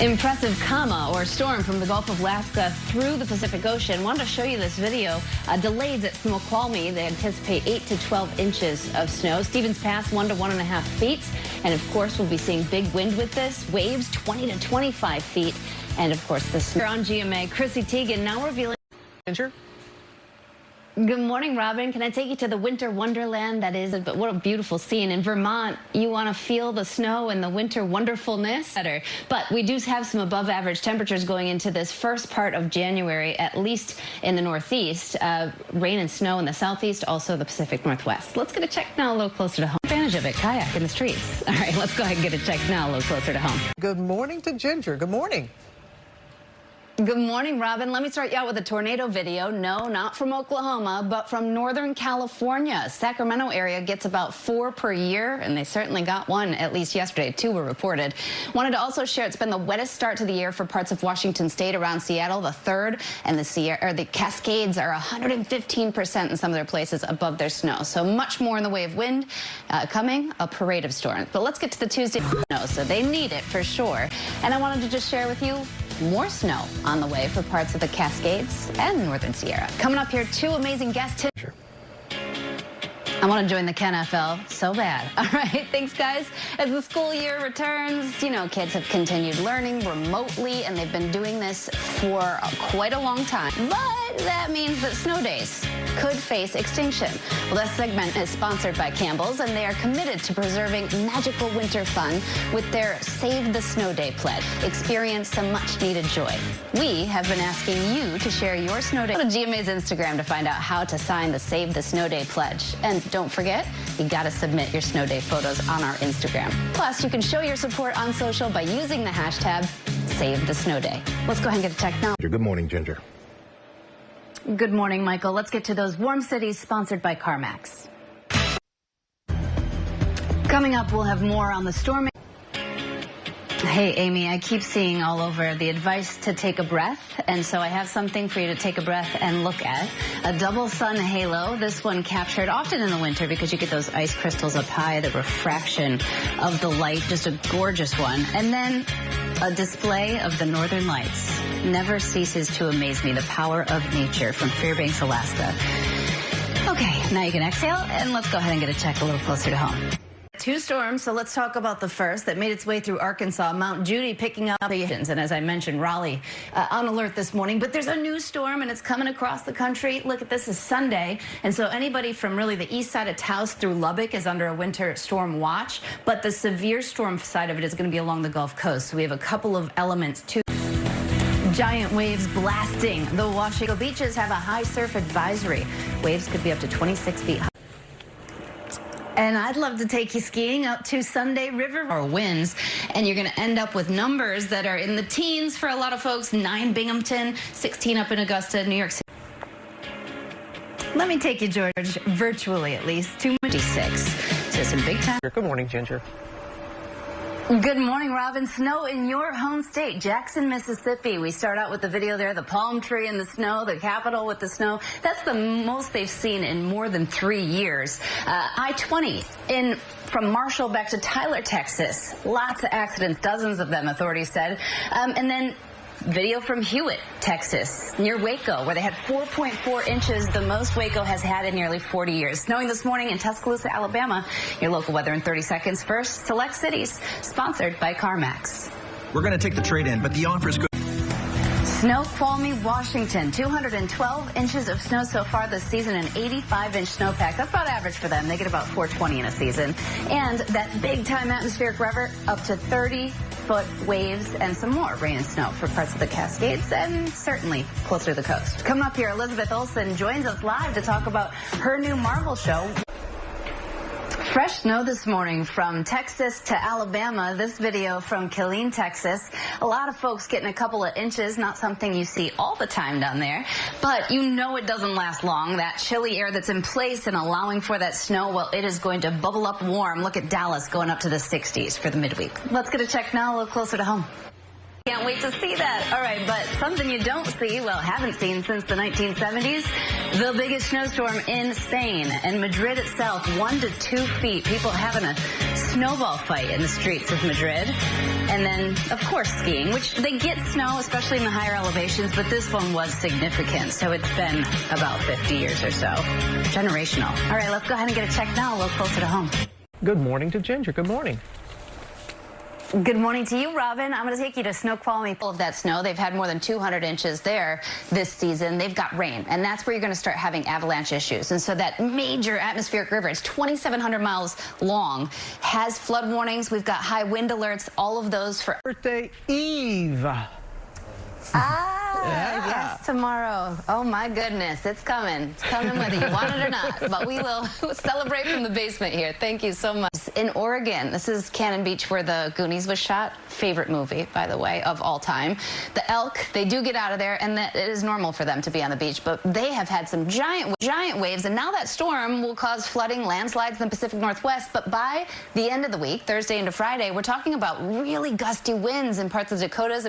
Impressive comma or storm from the Gulf of Alaska through the Pacific Ocean. Wanted to show you this video. Delays at Snoqualmie. They anticipate 8 to 12 inches of snow. Stevens Pass 1 to 1.5 feet. And of course, we'll be seeing big wind with this. Waves 20 to 25 feet. And of course, the snow. On GMA, Chrissy Teigen now revealing. Good morning, Robin. Can I take you to the winter wonderland that is? But what a beautiful scene. In Vermont, you want to feel the snow and the winter wonderfulness. But we do have some above average temperatures going into this first part of January, at least in the Northeast. Rain and snow in the Southeast, also the Pacific Northwest. Let's get a check now a little closer to home. Advantage of it, kayak in the streets. All right, let's go ahead and get a check now a little closer to home. Good morning to Ginger. Good morning. Good morning, Robin. Let me start you out with a tornado video. No, not from Oklahoma, but from Northern California. Sacramento area gets about 4 per year, and they certainly got one, at least yesterday. 2 were reported. Wanted to also share it's been the wettest start to the year for parts of Washington State around Seattle, the 3rd, and the Cascades are 115% in some of their places above their snow. So much more in the way of wind coming, a parade of storms. But let's get to the Tuesday snow, so they need it for sure. And I wanted to just share with you more snow on the way for parts of the Cascades and Northern Sierra. Coming up here, 2 amazing guests. Sure. I want to join the KenFL so bad. All right, thanks, guys. As the school year returns, you know, kids have continued learning remotely, and they've been doing this for quite a long time. But that means that snow days could face extinction. Well, this segment is sponsored by Campbell's, and they are committed to preserving magical winter fun with their Save the Snow Day pledge. Experience some much-needed joy. We have been asking you to share your snow day. Go to GMA's Instagram to find out how to sign the Save the Snow Day pledge. And don't forget, you got to submit your snow day photos on our Instagram. Plus, you can show your support on social by using the hashtag Save the Snow Day. Let's go ahead and get a check now. Good morning, Ginger. Good morning, Michael. Let's get to those warm cities sponsored by CarMax. Coming up, we'll have more on the storm. Hey, Amy, I keep seeing all over the advice to take a breath, and so I have something for you to take a breath and look at. A double sun halo, this one captured often in the winter because you get those ice crystals up high, the refraction of the light, just a gorgeous one. And then a display of the northern lights. Never ceases to amaze me, the power of nature from Fairbanks, Alaska. Okay, now you can exhale, and let's go ahead and get a check a little closer to home. 2 storms, so let's talk about the first that made its way through Arkansas. Mount Judy picking up the and as I mentioned, Raleigh on alert this morning. But there's a new storm, and it's coming across the country. Look at this, is Sunday, and so anybody from really the east side of Taos through Lubbock is under a winter storm watch. But the severe storm side of it is going to be along the Gulf Coast. So we have a couple of elements too. Giant waves blasting. The Washington beaches have a high surf advisory. Waves could be up to 26 feet high. And I'd love to take you skiing out to Sunday River or winds, and you're going to end up with numbers that are in the teens for a lot of folks. 9 Binghamton, 16 up in Augusta, New York City. Let me take you, George, virtually at least, to 26. So some big time. Good morning, Ginger. Good morning, Robin. Snow in your home state, Jackson, Mississippi. We start out with the video there, the palm tree in the snow, the Capitol with the snow. That's the most they've seen in more than 3 years. I-20 from Marshall back to Tyler, Texas. Lots of accidents, dozens of them, authorities said. And then video from Hewitt, Texas, near Waco, where they had 4.4 inches, the most Waco has had in nearly 40 years. Snowing this morning in Tuscaloosa, Alabama. Your local weather in 30 seconds. First, select cities, sponsored by CarMax. We're going to take the trade in, but the offer is good. Snoqualmie, Washington, 212 inches of snow so far this season, an 85-inch snowpack. That's about average for them. They get about 420 in a season. And that big-time atmospheric river, up to 30-foot waves and some more rain and snow for parts of the Cascades and certainly closer to the coast. Coming up here, Elizabeth Olsen joins us live to talk about her new Marvel show. Fresh snow this morning from Texas to Alabama. This video from Killeen, Texas. A lot of folks getting a couple of inches, not something you see all the time down there. But you know it doesn't last long. That chilly air that's in place and allowing for that snow, well, it is going to bubble up warm. Look at Dallas going up to the 60s for the midweek. Let's get a check now a little closer to home. Can't wait to see that. All right, but something you don't see, well, haven't seen since the 1970s, the biggest snowstorm in Spain. And Madrid itself, 1 to 2 feet. People having a snowball fight in the streets of Madrid. And then, of course, skiing, which they get snow, especially in the higher elevations, but this one was significant. So it's been about 50 years or so. Generational. All right, let's go ahead and get a check now, a little closer to home. Good morning to Ginger. Good morning. Good morning to you, Robin. I'm going to take you to Snoqualmie. Full of that snow. They've had more than 200 inches there this season. They've got rain, and that's where you're going to start having avalanche issues. And so that major atmospheric river, it's 2,700 miles long, has flood warnings. We've got high wind alerts, all of those for Birthday Eve. Yes, tomorrow. Oh, my goodness. It's coming. It's coming whether you want it or not. But we will celebrate from the basement here. Thank you so much. In Oregon, this is Cannon Beach where the Goonies was shot. Favorite movie, by the way, of all time. The elk, they do get out of there, and it is normal for them to be on the beach. But they have had some giant waves, and now that storm will cause flooding, landslides in the Pacific Northwest. But by the end of the week, Thursday into Friday, we're talking about really gusty winds in parts of the Dakotas.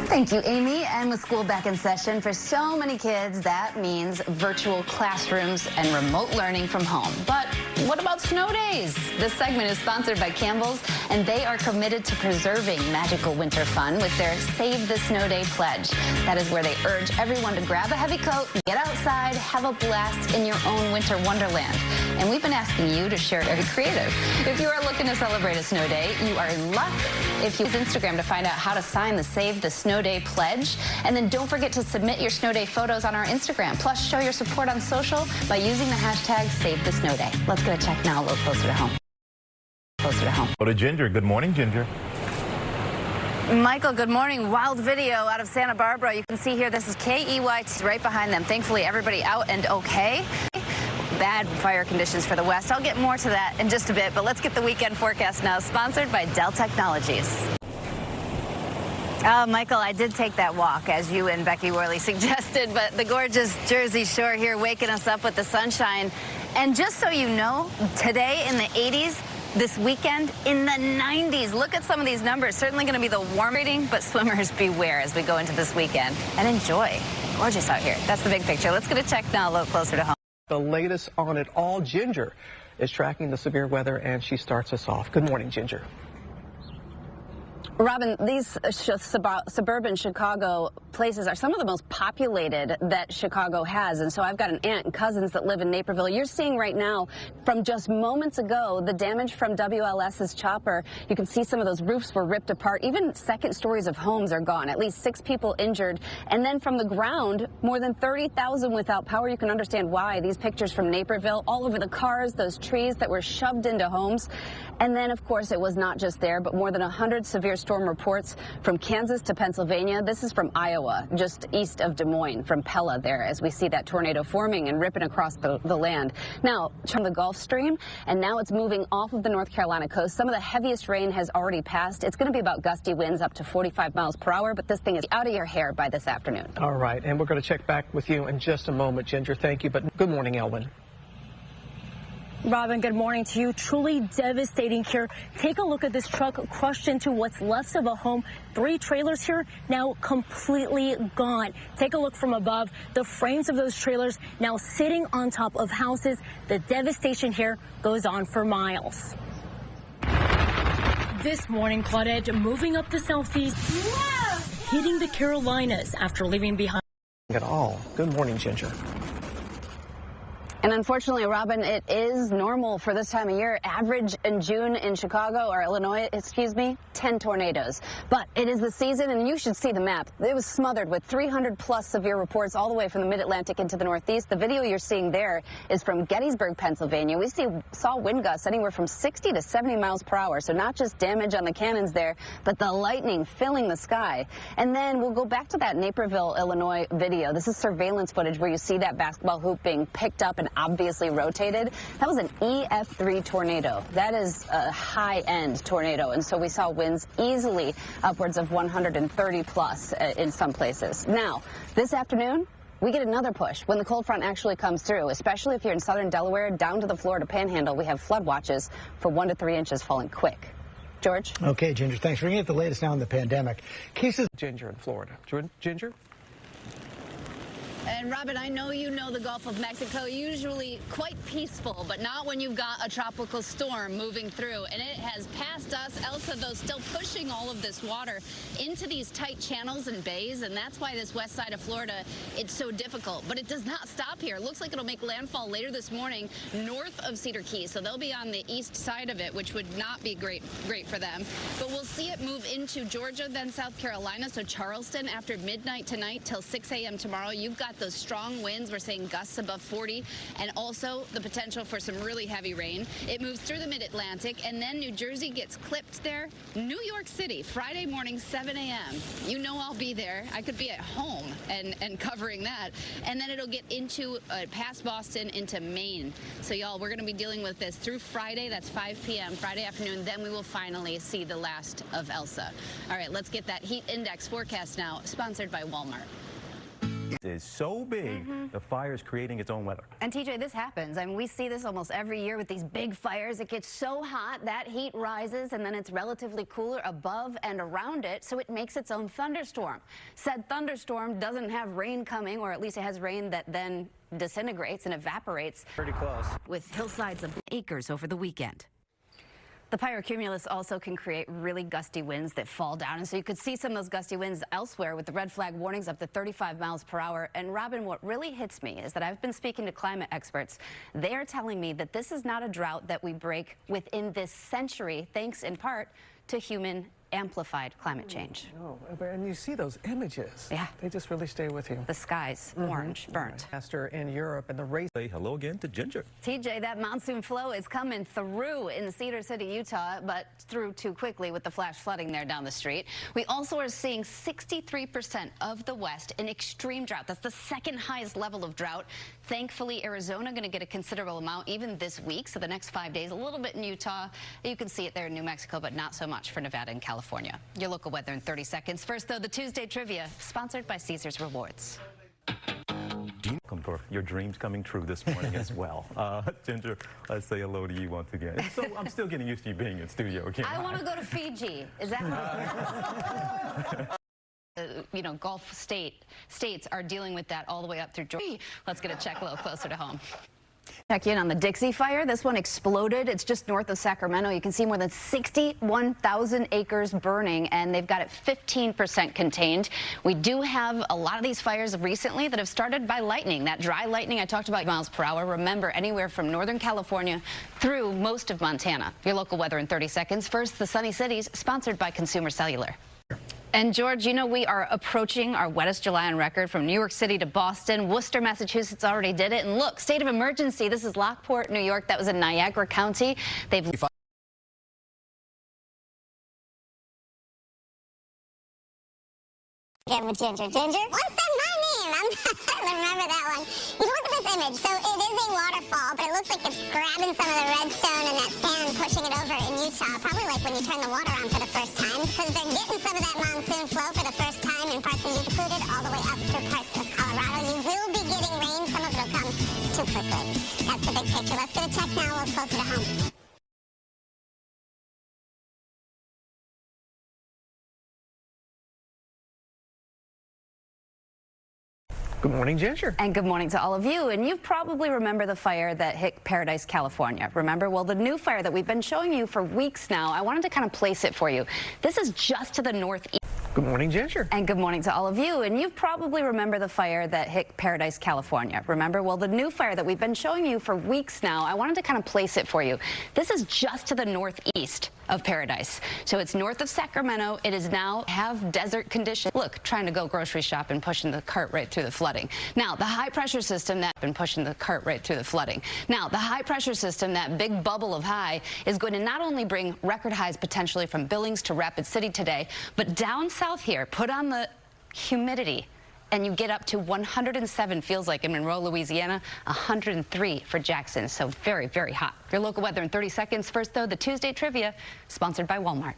Thank you, Amy. And with school back in session, for so many kids, that means virtual classrooms and remote learning from home. But what about snow days? This segment is sponsored by Campbell's, and they are committed to preserving magical winter fun with their Save the Snow Day pledge. That is where they urge everyone to grab a heavy coat, get outside, have a blast in your own winter wonderland. And we've been asking you to share very creative. If you are looking to celebrate a snow day, you are in luck if you use Instagram to find out how to sign the Save the Snow Day pledge. And then don't forget to submit your snow day photos on our Instagram. Plus, show your support on social by using the hashtag #SaveTheSnowDay. Let's get a check now a little closer to home. Closer to home. Go to Ginger. Good morning, Ginger. Michael, good morning. Wild video out of Santa Barbara. You can see here, this is KEYT right behind them. Thankfully, everybody out and okay. Bad fire conditions for the west. I'll get more to that in just a bit, but let's get the weekend forecast now, sponsored by Dell Technologies. Michael, I did take that walk, as you and Becky Worley suggested, but the gorgeous Jersey Shore here waking us up with the sunshine. And just so you know, today in the 80s, this weekend in the 90s. Look at some of these numbers. Certainly going to be the warm rating, but swimmers beware as we go into this weekend. And enjoy. Gorgeous out here. That's the big picture. Let's get a check now a little closer to home. The latest on it all, Ginger is tracking the severe weather, and she starts us off. Good morning, Ginger. Robin, these suburban Chicago places are some of the most populated that Chicago has. And so I've got an aunt and cousins that live in Naperville. You're seeing right now, from just moments ago, the damage from WLS's chopper. You can see some of those roofs were ripped apart. Even second stories of homes are gone. At least 6 people injured. And then from the ground, more than 30,000 without power. You can understand why. These pictures from Naperville, all over the cars, those trees that were shoved into homes. And then, of course, it was not just there, but more than 100 severe storm reports from Kansas to Pennsylvania. This is from Iowa, just east of Des Moines, from Pella there, as we see that tornado forming and ripping across the land. Now, from the Gulf Stream, and now it's moving off of the North Carolina coast. Some of the heaviest rain has already passed. It's going to be about gusty winds up to 45 miles per hour, but this thing is out of your hair by this afternoon. All right, and we're going to check back with you in just a moment, Ginger. Thank you, but good morning, Elwyn. Robin, good morning to you. Truly devastating here. Take a look at this truck crushed into what's left of a home. 3 trailers here now completely gone. Take a look from above. The frames of those trailers now sitting on top of houses. The devastation here goes on for miles. This morning, Claudette moving up the southeast, hitting the Carolinas after leaving behind. At all. Good morning, Ginger. And unfortunately, Robin, it is normal for this time of year. Average in June in Chicago, or Illinois, 10 tornadoes. But it is the season, and you should see the map. It was smothered with 300-plus severe reports all the way from the mid-Atlantic into the Northeast. The video you're seeing there is from Gettysburg, Pennsylvania. We saw wind gusts anywhere from 60 to 70 miles per hour. So not just damage on the cannons there, but the lightning filling the sky. And then we'll go back to that Naperville, Illinois video. This is surveillance footage where you see that basketball hoop being picked up and obviously rotated. That was an EF3 tornado. That is a high-end tornado, and so we saw winds easily upwards of 130 plus in some places. Now, this afternoon, we get another push when the cold front actually comes through, especially if you're in southern Delaware down to the Florida Panhandle. We have flood watches for 1 to 3 inches falling quick. George. Okay, Ginger, thanks. We're going to get the latest now on the pandemic. Cases. Ginger in Florida. Ginger? And Robin, I know you know the Gulf of Mexico, usually quite peaceful, but not when you've got a tropical storm moving through. And it has passed us. Elsa, though, still pushing all of this water into these tight channels and bays, and that's why this west side of Florida, it's so difficult. But it does not stop here. It looks like it'll make landfall later this morning north of Cedar Key, so they'll be on the east side of it, which would not be great for them. But we'll see it move into Georgia, then South Carolina, so Charleston after midnight tonight till 6 a.m. tomorrow. You've got those strong winds. We're seeing gusts above 40 and also the potential for some really heavy rain. It moves through the mid-Atlantic, and then New Jersey gets clipped there. New York City, Friday morning, 7 a.m. You know I'll be there. I could be at home and covering that. And then it'll get into past Boston into Maine. So y'all, we're going to be dealing with this through Friday. That's 5 p.m. Friday afternoon. Then we will finally see the last of Elsa. All right, let's get that heat index forecast now, sponsored by Walmart. It is so big, the fire is creating its own weather. And TJ, this happens. I mean, we see this almost every year with these big fires. It gets so hot, that heat rises, and then it's relatively cooler above and around it, so it makes its own thunderstorm. Said thunderstorm doesn't have rain coming, or at least it has rain that then disintegrates and evaporates. Pretty close. With hillsides of acres over the weekend. The pyrocumulus also can create really gusty winds that fall down, and so you could see some of those gusty winds elsewhere with the red flag warnings up to 35 miles per hour. And Robin, what really hits me is that I've been speaking to climate experts. They are telling me that this is not a drought that we break within this century, thanks in part to human amplified climate change. Oh, and you see those images. Yeah. They just really stay with you. The sky's orange, burnt. Disaster in Europe and the race. Say hello again to Ginger. TJ, that monsoon flow is coming through in Cedar City, Utah, but through too quickly with the flash flooding there down the street. We also are seeing 63% of the West in extreme drought. That's the second highest level of drought. Thankfully, Arizona going to get a considerable amount even this week. So the next 5 days, a little bit in Utah. You can see it there in New Mexico, but not so much for Nevada and California. Your local weather in 30 seconds. First, though, the Tuesday trivia, sponsored by Caesars Rewards. Welcome for your dreams coming true this morning as well. Ginger, let's say hello to you once again. So I'm still getting used to you being in studio again. I want to go to Fiji. Is that you know, Gulf states are dealing with that all the way up through Georgia. Let's get a check a little closer to home. Check in on the Dixie Fire. This one exploded. It's just north of Sacramento. You can see more than 61,000 acres burning, and they've got it 15% contained. We do have a lot of these fires recently that have started by lightning. That dry lightning I talked about, miles per hour. Remember, anywhere from Northern California through most of Montana. Your local weather in 30 seconds. First, the sunny cities, sponsored by Consumer Cellular. And George, you know, we are approaching our wettest July on record from New York City to Boston. Worcester, Massachusetts already did it. And look, state of emergency. This is Lockport, New York. That was in Niagara County. They've Again with Ginger. Ginger? What's my name? I remember that one. You look at this image. So it is a waterfall, but it looks like it's grabbing some of the redstone and that sand, pushing it over in Utah. Probably like when you turn the water on for the first time, because they're getting some of that monsoon flow for the first time in parts of Utah, included all the way up through parts of Colorado. You will be getting rain. Some of it will come too quickly. That's the big picture. Let's get a check now a little closer to home. Good morning, Ginger. And good morning to all of you. And you probably remember the fire that hit Paradise, California. Remember? Well, the new fire that we've been showing you for weeks now, I wanted to kind of place it for you. This is just to the northeast. Good morning, Ginger. And good morning to all of you. And you probably remember the fire that hit Paradise, California. Remember? Well, the new fire that we've been showing you for weeks now, I wanted to kind of place it for you. This is just to the northeast of Paradise. So it's north of Sacramento. It is now have desert conditions. Look, trying to go grocery shopping, pushing the cart right through the flooding. Now, the high pressure system that been pushing the cart right through the flooding. Now, the high pressure system, that big bubble of high, is going to not only bring record highs potentially from Billings to Rapid City today, but down south here, put on the humidity, and you get up to 107, feels like in Monroe, Louisiana, 103 for Jackson. So very, very hot. Your local weather in 30 seconds. First, though, the Tuesday trivia, sponsored by Walmart.